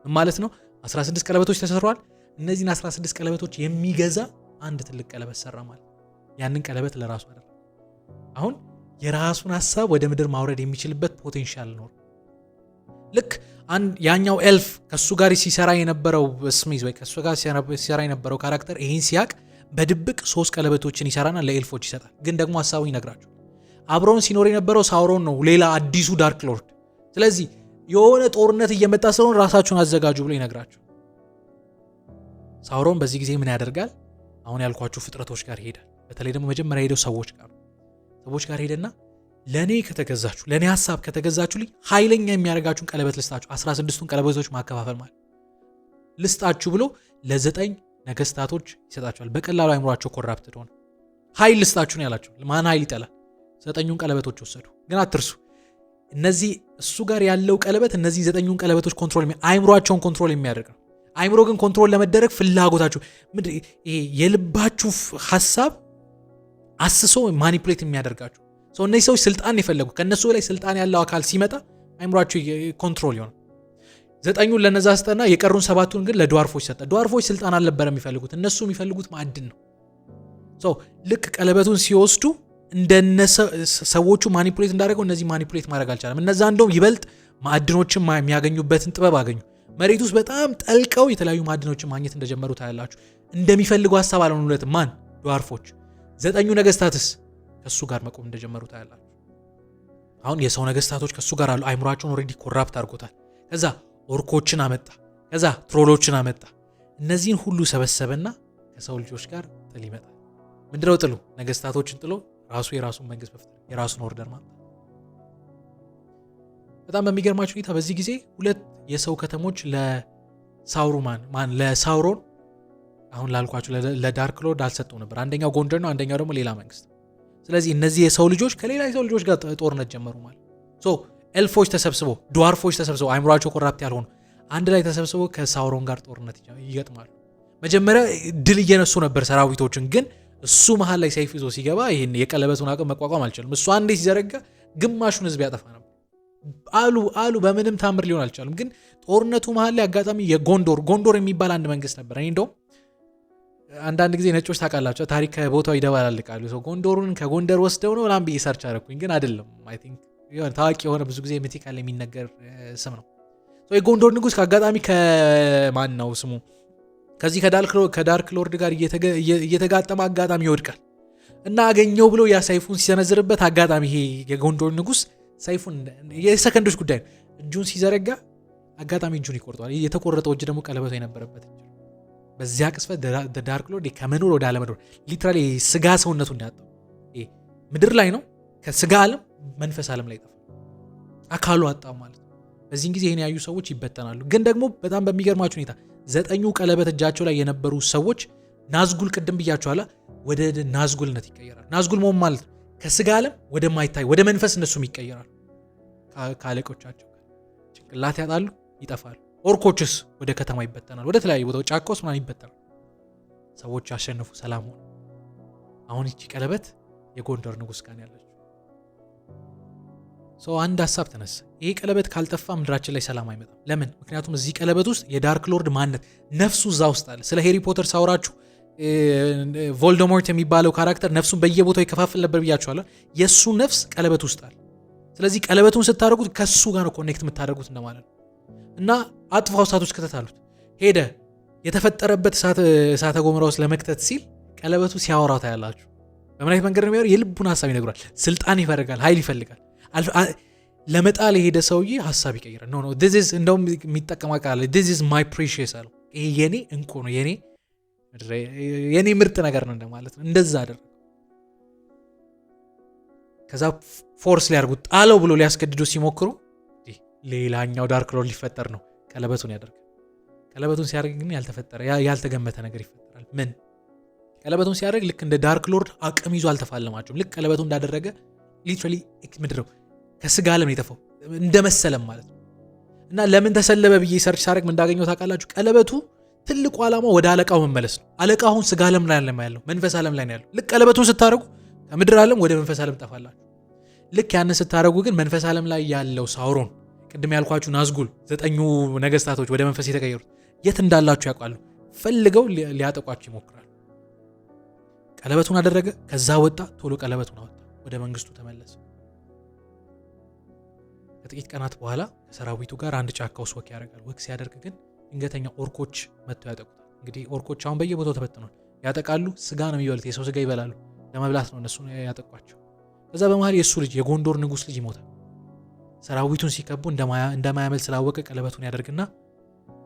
S1: ማለት ነው። 16 ቀለበቶች ተሰሯል። እነዚህን 16 ቀለበቶች የሚገዛ አንድ ትልቅ ቀለበት ሰራ ማለት። ያንን ቀለበት ለራሱ አደረገ። አሁን የራሱን ሐሳብ ወደ ምድር ማውረድ የሚችልበት ፖቴንሻል ነው። ልክ ያኛው ኤልፍ ከሱ ጋር ሲሰራ የነበረው ስሚዝ ወይ ከሱ ጋር ሲሰራ የነበረው ካራክተር ይሄን ሲያቅ በድብቅ 3 ቀለበቶችን ይሰራና ለኤልፎች ይሰጣል። ግን ደግሞ ሐሳቡን ይነግራቸው። አብሮን ሲኖር የነበረው ሳውሮን ነው፣ ሌላ አዲሱ ዳርክ ሎርድ። ስለዚህ የሆነ ጦርነት እየመጣ ስለሆነ ራሳችሁን አዘጋጁ ብሎ ይነግራቸው። ሳውሮን በዚህ ጊዜ ምን ያደርጋል? አሁን ያልኳችሁ ፍጥረቶች ጋር ይሄዳል። በተለይ ደግሞ መጀመሪያ ሄደው ሰዎች ጋር ሄደና ለኔ ከተገዛችሁ፣ ለኔ ሐሳብ ከተገዛችሁልኝ ኃይለኛ የሚያደርጋችሁን ቀለበት ልስጣችሁ፣ 16ቱን ቀለበቶች ማከፋፈል ማለት ልስጣችሁ ብሎ ለ9 ነገስታቶች ይሰጣቸዋል። በቀላሉ አይምሯቸው ኮራፕትድ ሆነ። ኃይል ልስጣችሁ ነው ያላቸው። ማን ኃይል ይጠላል? 9ኙን ቀለበቶች ወሰዱ። ግን አትርሱ፣ እነዚህ እሱ ጋር ያለው ቀለበት እነዚህ 9ኙን ቀለበቶች አይምሯቸውን ኮንትሮል የሚያደርግ ነው። አይምሮ ግን ኮንትሮል ለመደረግ ፍላጎታችሁ ይሄ የልባችሁ ሐሳብ አስሶ ማኒፑሌት የሚያደርጋችሁ እነዚህ ሰዎች ስልጣን የፈለጉ ከነሱ ላይ ስልጣን ያለው አካል ሲመጣ አይምሯቸው ኮንትሮል ይሆናል። 9ኙን ለነዛ ስጠና የቀሩን 7ቱን ግን ለድዋርፎች ሰጠ። ድዋርፎች ስልጣን አልነበረም የሚፈልጉት፣ እነሱ የሚፈልጉት ማዕድን ነው። ልክ ቀለበቱን ሲወስዱ ሰዎቹ ማኒፑሌት እንዳደረገው እነዚህ ማኒፑሌት ማድረግ አልቻለም። እነዛ እንደውም ይበልጥ ማዕድኖችን የሚያገኙበትን ጥበብ አገኙ። መሬት ውስጥ በጣም ጠልቀው የተለያዩ ማዕድኖችን ማግኘት እንደጀመሩ ታያላችሁ። እንደሚፈልጉ ሐሳብ አልሆኑለትም። ማን? ድዋርፎች። 9ኙ ነገስታትስ ከሱ ጋር መቆም እንደጀመሩ ታያላችሁ። አሁን የሰው ነገስታቶች ከሱ ጋር አሉ። አይምሯቸውን ኦልሬዲ ኮራፕት አድርጎታል። ከዛ ኦርኮችን አመጣ፣ ከዛ ትሮሎችን አመጣ። እነዚህን ሁሉ ሰበሰበና ከሰው ልጆች ጋር ጥል ይመጣል። ምንድነው ጥሉ? ነገስታቶችን ጥሎ ራሱ የራሱን መንግስት መፍጠር፣ የራሱን ኦርደር ማምጣት። በጣም በሚገርማችሁ ሁኔታ በዚህ ጊዜ 2 የሰው ከተሞች ለሳውሮን አሁን ላልኳችሁ ለዳርክ ሎርድ አልሰጠው ነበር። አንደኛው ጎንደር ነው፣ አንደኛው ደግሞ ሌላ መንግስት። ስለዚህ እነዚህ የሰው ልጆች ከሌላ የሰው ልጆች ጋር ጦርነት ጀመሩ ማለት። ኤልፎች ተሰብስበው፣ ድዋርፎች ተሰብስበው፣ አይምሯቸው ኮራፕት ያልሆኑ አንድ ላይ ተሰብስበው ከሳውሮን ጋር ጦርነት ይገጥማሉ። መጀመሪያ ድል እየነሱ ነበር ሰራዊቶችን፣ ግን እሱ መሃል ላይ ሰይፍ ይዞ ሲገባ ይሄን የቀለበቱን አቅም መቋቋም አልቻለም። እሱ አንዴ ሲዘረጋ ግማሹን ህዝብ ያጠፋ ነበር አሉ። በምንም ታምር ሊሆን አልቻለም። ግን ጦርነቱ መሃል ላይ አጋጣሚ ጎንዶር የሚባል አንድ መንግስት ነበር። እኔ እንደውም አንዳንድ ጊዜ ነጮች ታውቃላቸው ታሪክ ከቦታው ይደባላልቃሉ። ጎንዶሩን ከጎንደር ወስደው ነው ምናምን ብዬ ሰርች አደረኩኝ፣ ግን አይደለም። አይ ቲንክ የሆነ ታዋቂ የሆነ ብዙ ጊዜ ሚቲካል የሚነገር ስም ነው። የጎንዶር ንጉስ ከአጋጣሚ ከማን ነው ስሙ ከዚህ ከዳርክ ሎርድ ጋር እየተጋጠመ አጋጣሚ ይወድቃል እና አገኘው ብሎ ያ ሰይፉን ሲሰነዝርበት አጋጣሚ ይሄ የጎንዶር ንጉስ ሰይፉን የሰከንዶች ጉዳይ ነው እጁን ሲዘረጋ አጋጣሚ እጁን ይቆርጠዋል። የተቆረጠው እጅ ደግሞ ቀለበቱ የነበረበት እጅ። በዚያ ቅስፈት ዳርክ ሎርድ ከመኖር ወደ አለመኖር ሊትራሊ ስጋ ሰውነቱ እንዳጣው ምድር ላይ ነው፣ ከስጋ ዓለም መንፈስ ዓለም ላይ ጠፋ፣ አካሉ አጣ ማለት ነው። በዚህን ጊዜ ይሄን ያዩ ሰዎች ይበተናሉ። ግን ደግሞ በጣም በሚገርማችሁ ሁኔታ 9ኙ ቀለበት እጃቸው ላይ የነበሩ ሰዎች ናዝጉል ቅድም ብያቸዋላ ወደ ናዝጉልነት ይቀየራል። ናዝጉል መሆን ማለት ነው ከስጋ ዓለም ወደማይታይ ወደ መንፈስ እነሱም ይቀየራሉ። ከአለቆቻቸው ጭንቅላት ያጣሉ፣ ይጠፋሉ። ኦርኮችስ ወደ ከተማ ይበተናሉ፣ ወደ ተለያዩ ቦታዎች ጫካ ውስጥ ምናምን ይበተናሉ። ሰዎች ያሸነፉ፣ ሰላም ሆነ። አሁን ይቺ ቀለበት የጎንደር ንጉስ ጋር ያለችው አንድ ሀሳብ ተነሳ። ይሄ ቀለበት ካልጠፋ ምድራችን ላይ ሰላም አይመጣም። ለምን? ምክንያቱም እዚህ ቀለበት ውስጥ የዳርክ ሎርድ ማንነት ነፍሱ እዛ ውስጥ አለ። ስለ ሄሪ ፖተር ሳወራችሁ ቮልደሞርት የሚባለው ካራክተር ነፍሱን በየቦታው ይከፋፍል ነበር ብያችኋለሁ። የእሱ ነፍስ ቀለበት ውስጥ አለ። ስለዚህ ቀለበቱን ስታደርጉት ከሱ ጋር ነው ኮኔክት የምታደርጉት እንደማለት ነው። እና አጥፋው እሳት ውስጥ ከተታሉት ሄደ የተፈጠረበት እሳተ ገሞራ ውስጥ ለመክተት ሲል ቀለበቱ ሲያወራው ታያላችሁ። በምን አይነት መንገድ ነው የሚያወራው? የልቡን ሀሳብ ይነግሯል። ስልጣን ይፈልጋል፣ ኃይል ይፈልጋል። ለመጣል የሄደ ሰውዬ ሀሳብ ይቀይራል። ኖ this is እንደውም የሚጠቀማ ቃል this is my precious አለው። ይሄ የኔ እንቁ ነው፣ የኔ ምርጥ ነገር ነው እንደማለት ነው። እንደዛ አደረገ። ከዛ ፎርስ ሊያርጉት ጣለው ብሎ ሊያስገድዱ ሲሞክሩ ሌላኛው ዳርክ ሎርድ ሊፈጠር ነው። ቀለበቱን ያደርጋል። ቀለበቱን ሲያደርግ ግን ያልተፈጠረ ያልተገመተ ነገር ይፈጠራል። ምን? ቀለበቱን ሲያደርግ ልክ እንደ ዳርክ ሎርድ አቅም ይዞ አልተፋለማቸውም። ልክ ቀለበቱ እንዳደረገ ሊትራሊ ምድረው ከስጋ ዓለም የጠፋው እንደመሰለም ማለት ነው። እና ለምን ተሰለበ ብዬ ሰርች ሳደርግ ምን እንዳገኘው ታውቃላችሁ? ቀለበቱ ትልቁ ዓላማው ወደ አለቃው መመለስ ነው። አለቃው አሁን ስጋ ዓለም ላይ ያለው መንፈስ ዓለም ላይ ነው ያለው። ልክ ቀለበቱን ስታደርጉ ከምድር ዓለም ወደ መንፈስ ዓለም ጠፋላችሁ። ልክ ያንን ስታደርጉ ግን መንፈስ ዓለም ላይ ያለው ሳውሮን ቅድም ያልኳችሁ ናዝጉል 9ኙ ነገስታቶች ወደ መንፈስ የተቀየሩት የት እንዳላችሁ ያውቃሉ። ፈልገው ሊያጠቋችሁ ይሞክራሉ። ቀለበቱን አደረገ። ከዛ ወጣ። ቶሎ ቀለበቱን አወጣ። ወደ መንግስቱ ተመለሰ። ከጥቂት ቀናት በኋላ ከሰራዊቱ ጋር አንድ ጫካ ውስጥ ወክ ያደርጋል። ወክ ሲያደርግ ግን ድንገተኛ ኦርኮች መጥተው ያጠቁታል። እንግዲህ ኦርኮች አሁን በየቦታው ተበትነዋል። ያጠቃሉ። ስጋ ነው የሚበሉት። የሰው ስጋ ይበላሉ። ለመብላት ነው እነሱ ያጠቋቸው። ከዛ በመሃል የእሱ ልጅ የጎንዶር ንጉስ ልጅ ይሞታል። ሰራዊቱን ሲከቡ እንደማያመል ስላወቀ ቀለበቱን ያደርግና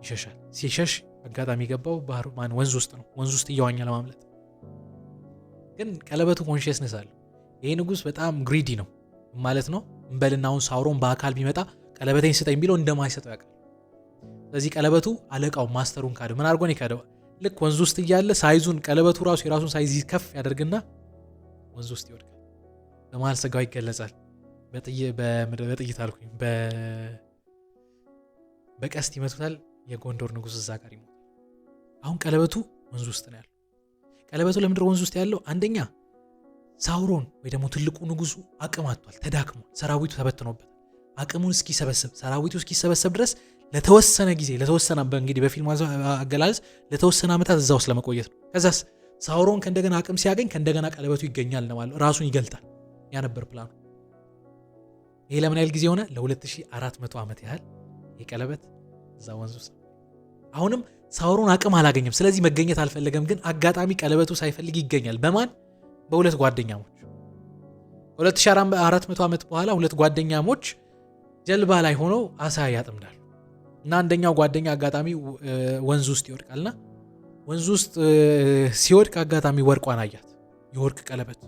S1: ይሸሻል። ሲሸሽ አጋጣሚ ገባው ባህር ወንዝ ውስጥ ነው። ወንዝ ውስጥ እየዋኘ ለማምለጥ ግን ቀለበቱ ኮንሽስነስ አለው። ይሄ ንጉስ በጣም ግሪዲ ነው ማለት ነው። እንበልናውን ሳውሮን በአካል ቢመጣ ቀለበቴን ስጠኝ ቢለው እንደማይሰጠው ያውቃል። ስለዚህ ቀለበቱ አለቃው ማስተሩን ካደው ምን አድርጎን ይካደው? ልክ ወንዝ ውስጥ እያለ ሳይዙን ቀለበቱ ራሱ የራሱን ሳይዝ ከፍ ያደርግና ወንዝ ውስጥ ይወድቃል። በመሃል ስጋው ይገለጻል። በጥይት አልኩኝ፣ በቀስት ይመቱታል። የጎንዶር ንጉስ እዛ ጋር ይሞታል። አሁን ቀለበቱ ወንዝ ውስጥ ነው ያለው። ቀለበቱ ለምድር ወንዝ ውስጥ ያለው አንደኛ ሳውሮን ወይ ደግሞ ትልቁ ንጉሱ አቅም አጥቷል፣ ተዳክሟል። ሰራዊቱ ተበትኖበታል። አቅሙን ሰራዊቱ እስኪሰበሰብ ድረስ ለተወሰነ ጊዜ እንግዲህ በፊልም አገላለጽ ለተወሰነ ዓመታት እዛ ውስጥ ለመቆየት ነው። ከዛስ ሳውሮን ከእንደገና አቅም ሲያገኝ ከእንደገና ቀለበቱ ይገኛል ማለት ራሱን ይገልጣል። ያ ነበር ፕላኑ። ይሄ ለምን ያህል ጊዜ ሆነ? ለ2400 ዓመት ያህል የቀለበት እዛ ወንዝ ውስጥ። አሁንም ሳውሮን አቅም አላገኘም። ስለዚህ መገኘት አልፈለገም። ግን አጋጣሚ ቀለበቱ ሳይፈልግ ይገኛል። በማን? በሁለት ጓደኛሞች። 2400 ዓመት በኋላ ሁለት ጓደኛሞች ጀልባ ላይ ሆነው አሳ ያጠምዳሉ። እና አንደኛው ጓደኛ አጋጣሚ ወንዝ ውስጥ ይወድቃልና ወንዝ ውስጥ ሲወድቅ አጋጣሚ ወርቋን አያት። የወርቅ ቀለበት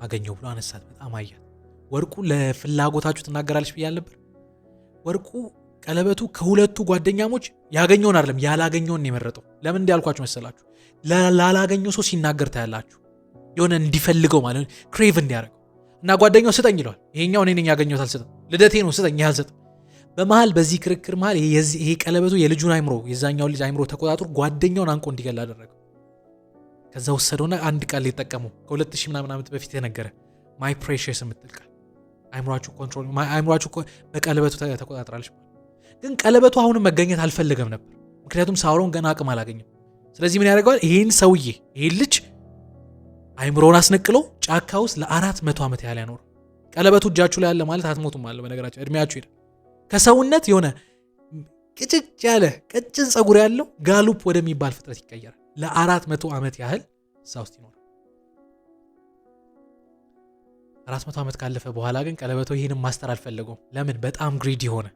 S1: አገኘው ብሎ አነሳት። በጣም አያት። ወርቁ ለፍላጎታችሁ ትናገራለች ብያል ነበር። ወርቁ ቀለበቱ ከሁለቱ ጓደኛሞች ያገኘውን አይደለም ያላገኘውን የመረጠው። ለምን እንዲያልኳችሁ መሰላችሁ? ላላገኘው ሰው ሲናገር ታያላችሁ። የሆነ እንዲፈልገው ማለት ክሬቭ እንዲያደርገው እና ጓደኛው ስጠኝ ይለዋል። ይሄኛው እኔ ነኝ ያገኘሁት አልሰጥም፣ ልደቴ ነው ስጠኝ አልሰጥም። በመሃል በዚህ ክርክር መሃል ይሄ ቀለበቱ የልጁን አይምሮ የዛኛው ልጅ አይምሮ ተቆጣጥሮ ጓደኛውን አንቆ እንዲገል አደረገው። ከዛ ወሰደውና አንድ ቃል ሊጠቀሙ ከ2000 ምናምን ዓመት በፊት የነገረ ማይ ፕሬሺየስ የምትል ቃል አይምሯችሁ በቀለበቱ ተቆጣጥራለች። ግን ቀለበቱ አሁንም መገኘት አልፈለገም ነበር፣ ምክንያቱም ሳውሮን ገና አቅም አላገኘም። ስለዚህ ምን ያደርገዋል? ይሄን ሰውዬ ይሄን ልጅ አይምሮውን አስነቅሎ ጫካ ውስጥ ለ400 ዓመት ያህል ያኖር። ቀለበቱ እጃችሁ ላይ ያለ ማለት አትሞቱም አለ። በነገራችሁ እድሜያችሁ ሄደ። ከሰውነት የሆነ ቅጭጭ ያለ ቀጭን ጸጉር ያለው ጋሉፕ ወደሚባል ፍጥረት ይቀየራል። ለ400 ዓመት ያህል እዛ ውስጥ ይኖራል። 400 ዓመት ካለፈ በኋላ ግን ቀለበቱ ይህንም ማስተር አልፈለገውም። ለምን? በጣም ግሪዲ ሆነ።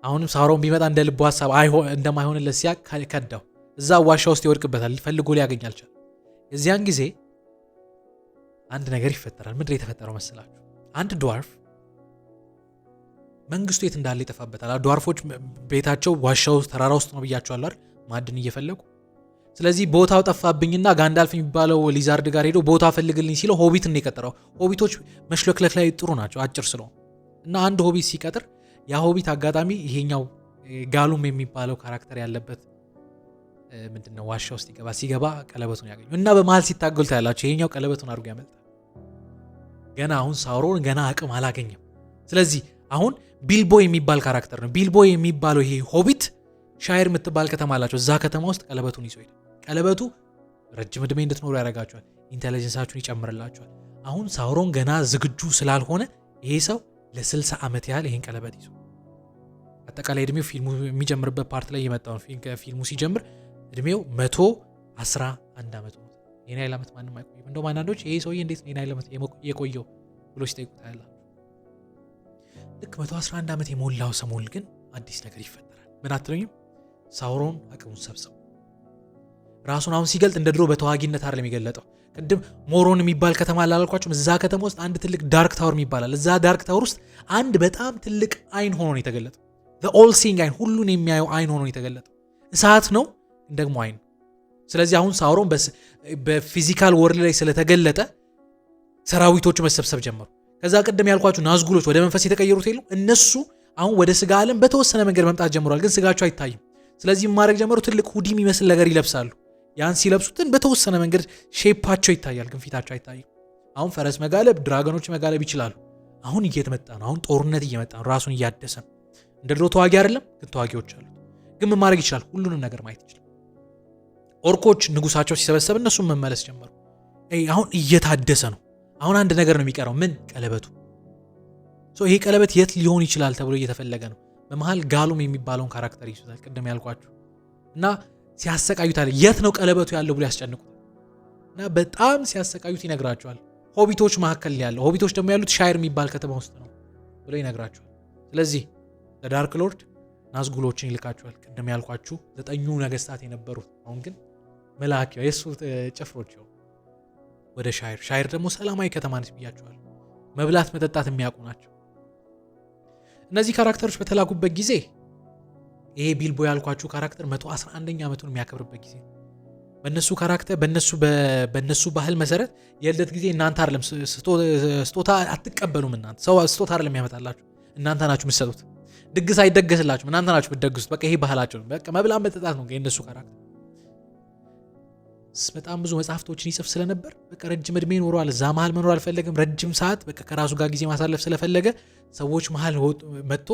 S1: አሁንም ሳውሮን ቢመጣ እንደ ልቡ ሀሳብ እንደማይሆንለት ሲያቅ ከዳው። እዛ ዋሻ ውስጥ ይወድቅበታል። ፈልጎ ሊያገኝ አልቻለም። የዚያን ጊዜ አንድ ነገር ይፈጠራል። ምንድን የተፈጠረው መሰላችሁ? አንድ ድዋርፍ መንግስቱ የት እንዳለ ይጠፋበታል። ድዋርፎች ቤታቸው ዋሻ ውስጥ ተራራ ውስጥ ነው ብያቸዋለሁ አይደል? ማዕድን እየፈለጉ። ስለዚህ ቦታው ጠፋብኝና ጋንዳልፍ የሚባለው ሊዛርድ ጋር ሄዶ ቦታ ፈልግልኝ ሲለው ሆቢት ነው የቀጠረው። ሆቢቶች መሽለክለክ ላይ ጥሩ ናቸው አጭር ስለሆነ እና አንድ ሆቢት ሲቀጥር ያ ሆቢት አጋጣሚ ይሄኛው ጋሉም የሚባለው ካራክተር ያለበት ምንድነው ዋሻ ውስጥ ሲገባ ቀለበቱን ያገኙ እና በመሃል ሲታገሉ ታያላችሁ። ይሄኛው ቀለበቱን አድርጎ ያመልጣል። ገና አሁን ሳውሮን ገና አቅም አላገኘም። ስለዚህ አሁን ቢልቦ የሚባል ካራክተር ነው። ቢልቦ የሚባለው ይሄ ሆቢት ሻየር የምትባል ከተማ አላቸው። እዛ ከተማ ውስጥ ቀለበቱን ይዞ ሄደ። ቀለበቱ ረጅም ዕድሜ እንድትኖሩ ያደርጋችኋል። ኢንተለጀንሳችሁን ይጨምርላችኋል። አሁን ሳውሮን ገና ዝግጁ ስላልሆነ ይሄ ሰው ለ60 ዓመት ያህል ይሄን ቀለበት ይዞ አጠቃላይ እድሜው ፊልሙ የሚጀምርበት ፓርት ላይ የመጣው ፊልሙ ሲጀምር እድሜው 111 ዓመት ነው። የኔ አይል ዓመት ማንም አይቆይም። እንደውም አንዳንዶች ይሄ ሰውዬ እንዴት የኔ አይል ዓመት የቆየው ብሎ ሲጠይቁት ያላችሁ ልክ 111 ዓመት የሞላው ሰሞን ግን አዲስ ነገር ይፈጠራል። ምን አትለኝም? ሳውሮን አቅሙን ሰብስቦ ራሱን አሁን ሲገልጥ እንደ ድሮ በተዋጊነት አይደለም የሚገለጠው። ቅድም ሞሮን የሚባል ከተማ አላልኳችሁም? እዛ ከተማ ውስጥ አንድ ትልቅ ዳርክ ታወር የሚባላል። እዛ ዳርክ ታወር ውስጥ አንድ በጣም ትልቅ አይን ሆኖ ነው የተገለጠው። the all seeing አይን፣ ሁሉን የሚያየው አይን ሆኖ ነው የተገለጠው። እሳት ነው ደግሞ አይን። ስለዚህ አሁን ሳውሮን በፊዚካል ወርልድ ላይ ስለተገለጠ ሰራዊቶቹ መሰብሰብ ጀመሩ። ከዛ ቅድም ያልኳችሁ ናዝጉሎች ወደ መንፈስ የተቀየሩት የሉ እነሱ አሁን ወደ ስጋ ዓለም በተወሰነ መንገድ መምጣት ጀምሯል፣ ግን ስጋቸው አይታይም። ስለዚህ ማድረግ ጀመሩ። ትልቅ ሁዲ የሚመስል ነገር ይለብሳሉ። ያን ሲለብሱትን በተወሰነ መንገድ ሼፓቸው ይታያል፣ ግን ፊታቸው አይታይም። አሁን ፈረስ መጋለብ፣ ድራገኖች መጋለብ ይችላሉ። አሁን እየተመጣ ነው። አሁን ጦርነት እየመጣ ነው። ራሱን እያደሰ ነው። እንደ ድሮ ተዋጊ አይደለም፣ ግን ተዋጊዎች አሉት። ግን ምን ማድረግ ይችላል? ሁሉንም ነገር ማየት ይችላል። ኦርኮች ንጉሳቸው ሲሰበሰብ እነሱም መመለስ ጀመሩ። አሁን እየታደሰ ነው። አሁን አንድ ነገር ነው የሚቀረው። ምን? ቀለበቱ። ይሄ ቀለበት የት ሊሆን ይችላል ተብሎ እየተፈለገ ነው። በመሃል ጋሉም የሚባለውን ካራክተር ይሱታል፣ ቅድም ያልኳችሁ እና ሲያሰቃዩታል። የት ነው ቀለበቱ ያለው ብሎ ያስጨንቁታል። እና በጣም ሲያሰቃዩት ይነግራቸዋል። ሆቢቶች መካከል ያለው፣ ሆቢቶች ደግሞ ያሉት ሻይር የሚባል ከተማ ውስጥ ነው ብሎ ይነግራቸዋል። ስለዚህ ዳርክ ሎርድ ናዝጉሎችን ይልካቸዋል። ቅድም ያልኳችሁ 9 ነገስታት የነበሩት አሁን ግን መልአክ የሱ ጭፍሮች ወደ ሻይር ደግሞ ሰላማዊ ከተማ ነች ብያቸዋል። መብላት መጠጣት የሚያውቁ ናቸው። እነዚህ ካራክተሮች በተላኩበት ጊዜ ይሄ ቢልቦ ያልኳችሁ ካራክተር 111ኛ ዓመቱን የሚያከብርበት ጊዜ ነው። በእነሱ ካራክተር በእነሱ ባህል መሰረት የልደት ጊዜ እናንተ አይደለም ስጦታ አትቀበሉም። እናንተ ሰው ስጦታ አይደለም ያመጣላችሁ፣ እናንተ ናችሁ የምትሰጡት። ድግስ አይደገስላችሁም፣ እናንተ ናችሁ የምትደግሱት። በቃ ይሄ ባህላቸው ነው። በቃ መብላት መጠጣት ነው የእነሱ ካራክተር። በጣም ብዙ መጽሐፍቶችን ይጽፍ ስለነበር በቃ ረጅም እድሜ ኖሯል። እዛ መሀል መኖር አልፈለገም። ረጅም ሰዓት በቃ ከራሱ ጋር ጊዜ ማሳለፍ ስለፈለገ ሰዎች መሀል መጥቶ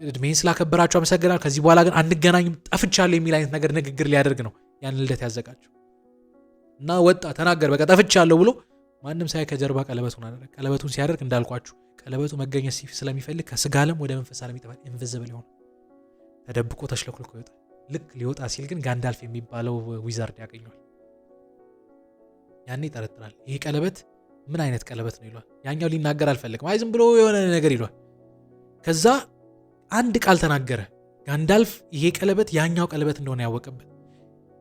S1: እድሜን ስላከበራቸው አመሰግናለሁ፣ ከዚህ በኋላ ግን አንገናኝም፣ ጠፍቻለሁ የሚል አይነት ነገር ንግግር ሊያደርግ ነው ያን ልደት ያዘጋጀው እና ወጣ ተናገር፣ በቃ ጠፍቻለሁ ብሎ ማንም ሳይ ከጀርባ ቀለበቱን አደረገ። ቀለበቱን ሲያደርግ እንዳልኳችሁ ቀለበቱ መገኘት ስለሚፈልግ ከስጋ ዓለም ወደ መንፈስ ዓለም ይጠፋል። ኢንቪዚብል ይሆን ተደብቆ ተሽለክልኮ ይወጣል። ልክ ሊወጣ ሲል ግን ጋንዳልፍ የሚባለው ዊዛርድ ያገኘዋል። ያኔ ይጠረጥራል። ይሄ ቀለበት ምን አይነት ቀለበት ነው ይሏል። ያኛው ሊናገር አልፈለግም። አይ ዝም ብሎ የሆነ ነገር ይሏል። ከዛ አንድ ቃል ተናገረ ጋንዳልፍ። ይሄ ቀለበት ያኛው ቀለበት እንደሆነ ያወቀበት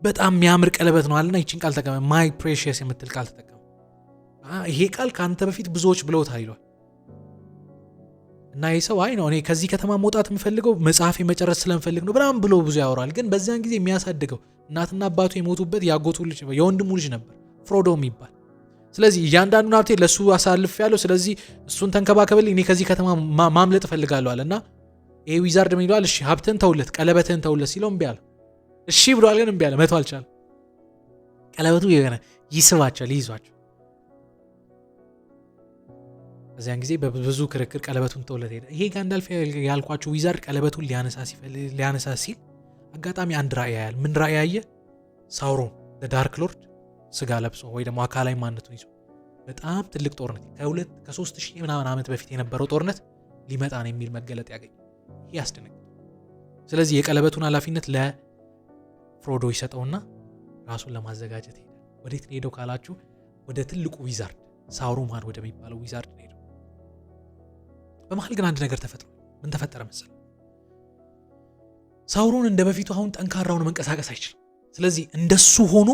S1: በጣም የሚያምር ቀለበት ነው አለና ይችን ቃል ተጠቀመ። ማይ ፕሬሺየስ የምትል ቃል ተጠቀመ። ይሄ ቃል ከአንተ በፊት ብዙዎች ብለውታል ይሏል። እና ይህ ሰው አይ ነው እኔ ከዚህ ከተማ መውጣት የምፈልገው መጽሐፍ መጨረስ ስለምፈልግ ነው ብራም ብሎ ብዙ ያወራል። ግን በዚያን ጊዜ የሚያሳድገው እናትና አባቱ የሞቱበት ያጎቱ ልጅ የወንድሙ ልጅ ነበር ፍሮዶ የሚባል። ስለዚህ እያንዳንዱን ሀብቴ ለሱ አሳልፍ ያለው፣ ስለዚህ እሱን ተንከባከብልኝ፣ እኔ ከዚህ ከተማ ማምለጥ እፈልጋለሁ አለና ይሄ ዊዛርድ ምን ይሏል? እሺ ሀብትን ተውለት፣ ቀለበትን ተውለት ሲለው እምቢ አለ። እሺ ብሏል፣ ግን እምቢ አለ፣ መተው አልቻለም። ቀለበቱ ይስባቸዋል፣ ይይዟቸው። በዚያን ጊዜ በብዙ ክርክር ቀለበቱን ተውለት ሄደ። ይሄ ጋንዳልፍ ያልኳቸው ዊዛርድ ቀለበቱን ሊያነሳ ሲል አጋጣሚ አንድ ራእይ ያያል። ምን ራእይ ያየ? ሳውሮን ዳርክ ሎርድ ስጋ ለብሶ ወይ ደግሞ አካላዊ ማንነቱን ይዞ በጣም ትልቅ ጦርነት ከ3 ሺህ ምናምን ዓመት በፊት የነበረው ጦርነት ሊመጣ ነው የሚል መገለጥ ያገኝ። ይህ ያስደነግጣል። ስለዚህ የቀለበቱን ኃላፊነት ለፍሮዶ ይሰጠውና ራሱን ለማዘጋጀት ሄደ። ወዴት ነው ሄደው ካላችሁ ወደ ትልቁ ዊዛርድ ሳውሮማን ወደሚባለው ዊዛርድ ነው ሄደው። በመሀል ግን አንድ ነገር ተፈጥሮ ምን ተፈጠረ መሰለ? ሳውሮን እንደ በፊቱ አሁን ጠንካራውን መንቀሳቀስ አይችልም። ስለዚህ እንደሱ ሆኖ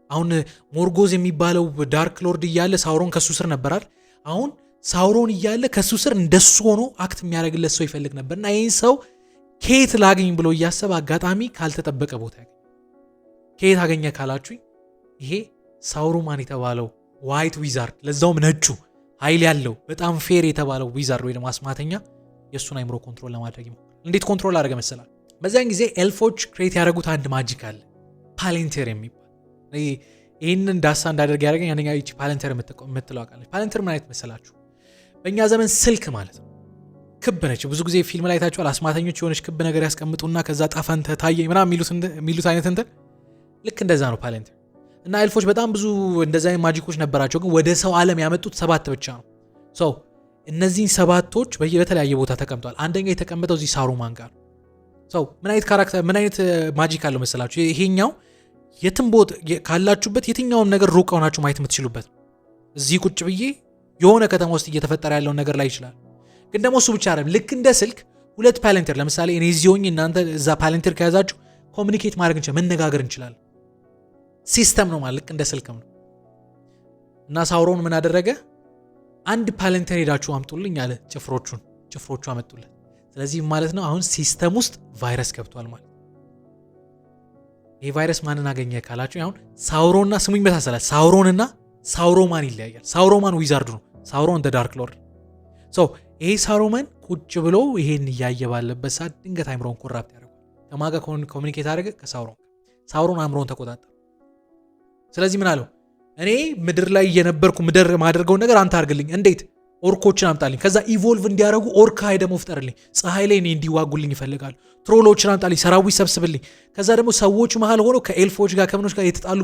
S1: አሁን ሞርጎዝ የሚባለው ዳርክ ሎርድ እያለ ሳውሮን ከሱ ስር ነበራል። አሁን ሳውሮን እያለ ከሱ ስር እንደሱ ሆኖ አክት የሚያደርግለት ሰው ይፈልግ ነበርና ይህን ሰው ከየት ላገኝ ብሎ እያሰበ አጋጣሚ ካልተጠበቀ ቦታ ያገኝ። ከየት አገኘ ካላችሁኝ ይሄ ሳውሮማን የተባለው ዋይት ዊዛርድ፣ ለዛውም ነጩ ኃይል ያለው በጣም ፌር የተባለው ዊዛርድ ወይ ደግሞ አስማተኛ የእሱን አይምሮ ኮንትሮል ለማድረግ ይሞክራል። እንዴት ኮንትሮል አደረገ መሰላል? በዚያን ጊዜ ኤልፎች ክሬት ያደረጉት አንድ ማጂክ አለ፣ ፓሌንቴር የሚባል ይህንን ዳሳ እንዳደርግ ያደረገኝ አንደኛ ይቺ ፓለንተር የምትለው አቃለች። ፓለንተር ምን አይነት መሰላችሁ? በእኛ ዘመን ስልክ ማለት ነው። ክብ ነች። ብዙ ጊዜ ፊልም ላይ ታችኋል። አስማተኞች የሆነች ክብ ነገር ያስቀምጡና ከዛ ጣፈንተ ታየኝ ምናምን የሚሉት አይነት እንትን ልክ እንደዛ ነው ፓለንተር። እና ኤልፎች በጣም ብዙ እንደዛ ማጂኮች ነበራቸው፣ ግን ወደ ሰው ዓለም ያመጡት 7 ብቻ ነው። ሶ እነዚህን 7ቶች በተለያየ ቦታ ተቀምጧል። አንደኛው የተቀመጠው እዚህ ሳሩማን ጋር። ሶ ምን አይነት ካራክተር ምን አይነት ማጂክ አለው መሰላችሁ? ይሄኛው የትም ቦታ ካላችሁበት የትኛውም ነገር ሩቅ ሆናችሁ ማየት የምትችሉበት። እዚህ ቁጭ ብዬ የሆነ ከተማ ውስጥ እየተፈጠረ ያለውን ነገር ላይ ይችላል። ግን ደግሞ እሱ ብቻ አይደለም። ልክ እንደ ስልክ 2 ፓለንቲር፣ ለምሳሌ እኔ እዚህ ሆኜ እናንተ እዛ ፓለንቲር ከያዛችሁ ኮሚኒኬት ማድረግ እንችላለን፣ መነጋገር እንችላለን። ሲስተም ነው ማለት ልክ እንደ ስልክም ነው። እና ሳውሮን ምን አደረገ? አንድ ፓለንቲር ሄዳችሁ አምጡልኝ አለ። ጭፍሮቹ አመጡለት። ስለዚህ ማለት ነው አሁን ሲስተም ውስጥ ቫይረስ ገብቷል ማለት። ይሄ ቫይረስ ማንን አገኘ ካላችሁ አሁን ሳውሮንና ስሙ ይመሳሰላል። ሳውሮንና ሳውሮማን ይለያያል። ሳውሮማን ዊዛርድ ነው፣ ሳውሮን እንደ ዳርክ ሎርድ። ሶ ይሄ ሳውሮማን ቁጭ ብሎ ይሄን እያየ ባለበት ሰዓት ድንገት አይምሮን ኮራፕት ያደርጋል። ከማጋ ኮሚኒኬት አደረገ ከሳውሮን። ሳውሮን አይምሮን ተቆጣጠረ። ስለዚህ ምን አለው? እኔ ምድር ላይ እየነበርኩ ምድር ማደርገውን ነገር አንተ አድርግልኝ። እንዴት? ኦርኮችን አምጣልኝ። ከዛ ኢቮልቭ እንዲያደርጉ ኦርካ ደግሞ ፍጠርልኝ። ፀሐይ ላይ እኔ እንዲዋጉልኝ ይፈልጋሉ። ትሮሎችን አምጣልኝ፣ ሰራዊት ሰብስብልኝ። ከዛ ደግሞ ሰዎች መሀል ሆኖ ከኤልፎች ጋር ከምኖች ጋር የተጣሉ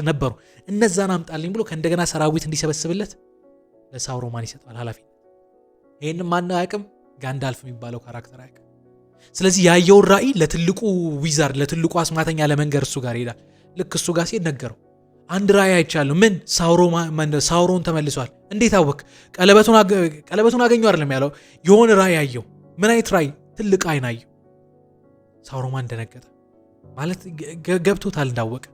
S1: ነበሩ፣ እነዛን አምጣልኝ ብሎ ከእንደገና ሰራዊት እንዲሰበስብለት ለሳውሮማን ይሰጣል ኃላፊነት። ይህንም ማን አያውቅም? ጋንዳልፍ የሚባለው ካራክተር አያውቅም። ስለዚህ ያየውን ራእይ ለትልቁ ዊዛርድ ለትልቁ አስማተኛ ለመንገር እሱ ጋር ይሄዳል። ልክ እሱ ጋር ሲሄድ ነገረው። አንድ ራእይ አይቻለሁ። ምን? ሳውሮን ተመልሷል። እንዴት አወክ? ቀለበቱን አገኘው አይደለም ያለው፣ የሆነ ራእይ አየው። ምን አይነት ራእይ? ትልቅ አይን አየው። ሳውሮማን እንደነገጠ ማለት ገብቶታል እንዳወቀ።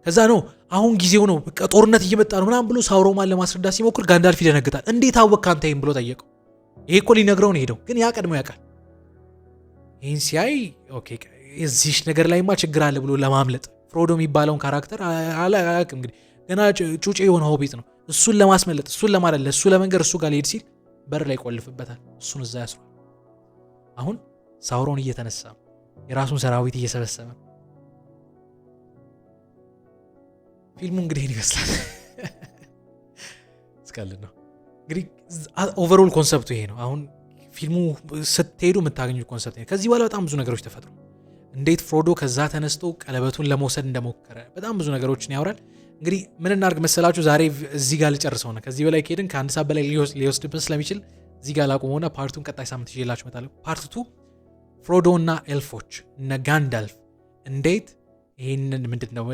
S1: ከዛ ነው አሁን ጊዜው ነው በቃ ጦርነት እየመጣ ነው ምናምን ብሎ ሳውሮማን ለማስረዳት ሲሞክር ጋንዳልፍ ይደነግጣል። እንዴት አወክ አንተ ይሄን ብሎ ጠየቀው። ይሄ እኮ ሊነግረው ነው ሄደው፣ ግን ያ ቀድሞ ያውቃል። ይህን ሲያይ ኦኬ እዚህ ነገር ላይማ ችግር አለ ብሎ ለማምለጥ ፍሮዶ የሚባለውን ካራክተር አላውቅም እንግዲህ ገና ጩጬ የሆነ ሆቢት ነው። እሱን ለማስመለጥ እሱን ለማለት ለእሱ ለመንገር እሱ ጋር ሊሄድ ሲል በር ላይ ቆልፍበታል። እሱን እዛ ያስሯል። አሁን ሳውሮን እየተነሳ የራሱን ሰራዊት እየሰበሰበ ፊልሙ እንግዲህ ይመስላል። እስካልን ነው እንግዲህ ኦቨርኦል ኮንሰፕቱ ይሄ ነው። አሁን ፊልሙ ስትሄዱ የምታገኙት ኮንሰፕት ነው። ከዚህ በኋላ በጣም ብዙ ነገሮች ተፈጥሮ እንዴት ፍሮዶ ከዛ ተነስቶ ቀለበቱን ለመውሰድ እንደሞከረ በጣም ብዙ ነገሮችን ያወራል። እንግዲህ ምን እናድርግ መሰላችሁ? ዛሬ እዚህ ጋር ልጨርሰው ነው። ከዚህ በላይ ከሄድን ከአንድ ሰዓት በላይ ሊወስድብን ስለሚችል እዚህ ጋር ላቁመውና ፓርቱን ቀጣይ ሳምንት ይዤላችሁ እመጣለሁ። ፓርት 2 ፍሮዶ እና ኤልፎች እነ ጋንዳልፍ እንዴት ይሄንን ምንድነው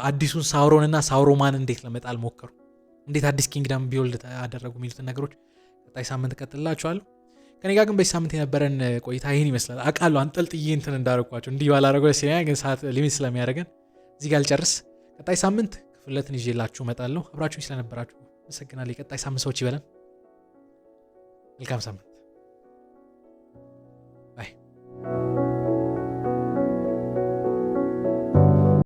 S1: አዲሱን ሳውሮን እና ሳውሮማን እንዴት ለመጣል ሞከሩ፣ እንዴት አዲስ ኪንግደም ቢውልድ አደረጉ የሚሉትን ነገሮች ቀጣይ ሳምንት እቀጥልላችኋለሁ። ከኔ ጋር ግን በዚህ ሳምንት የነበረን ቆይታ ይህን ይመስላል። አውቃለሁ አንጠልጥዬ እንትን እንዳደረኳቸው እንዲህ ባላረገው ሲያ ግን ሰዓት ሊሚት ስለሚያደርገን እዚህ ጋር ልጨርስ። ቀጣይ ሳምንት ክፍል 2 ይዤላችሁ እመጣለሁ። አብራችሁኝ ስለነበራችሁ አመሰግናለሁ። ቀጣይ ሳምንት ሰዎች ይበለን። መልካም ሳምንት